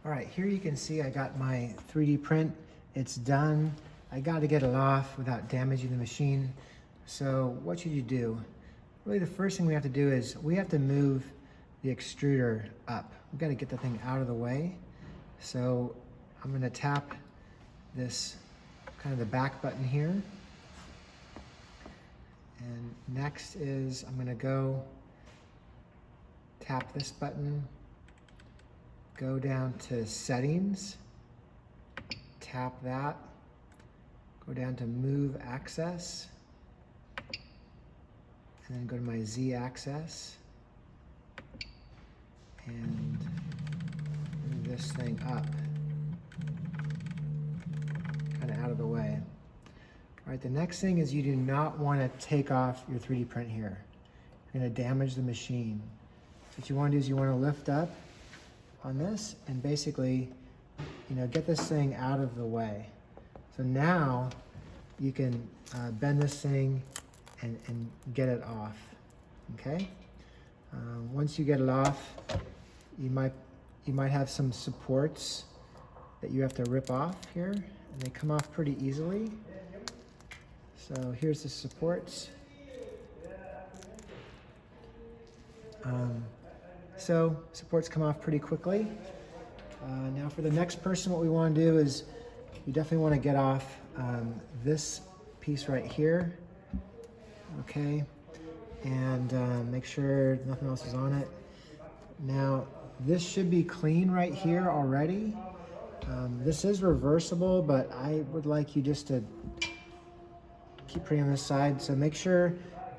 All right, here you can see I got my 3D print. It's done. I got to get it off without damaging the machine. So what should you do? Really the first thing we have to do is we have to move the extruder up. We've got to get the thing out of the way. So I'm going to tap this kind of the back button here. And next is I'm going to go tap this button, go down to settings, tap that, go down to move axis, and then go to my Z axis and move this thing up, kind of out of the way. All right, the next thing is you do not want to take off your 3D print here. You're going to damage the machine. What you want to do is you want to lift up on this and basically, get this thing out of the way. So now you can bend this thing and get it off, okay? Once you get it off, you might have some supports that you have to rip off here, and they come off pretty easily. So here's the supports. So supports come off pretty quickly. Now for the next person, what we want to do is you definitely want to get off this piece right here, okay? And make sure nothing else is on it. Now this should be clean right here already. This is reversible, but I would like you just to keep putting on this side. So make sure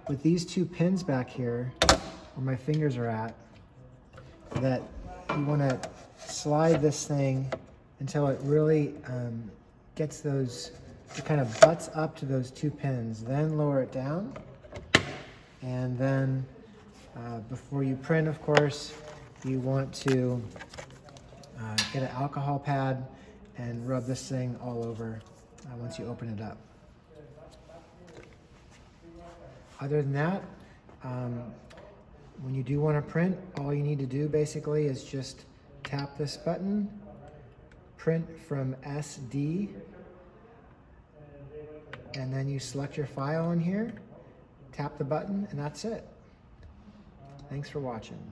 with these two pins back here, where my fingers are at, that you want to slide this thing until it really gets those, it kind of butts up to those two pins. Then lower it down. And then before you print, of course, you want to get an alcohol pad and rub this thing all over once you open it up. Other than that, when you do want to print, all you need to do basically is just tap this button, print from SD, and then you select your file in here, tap the button, and that's it. Thanks for watching.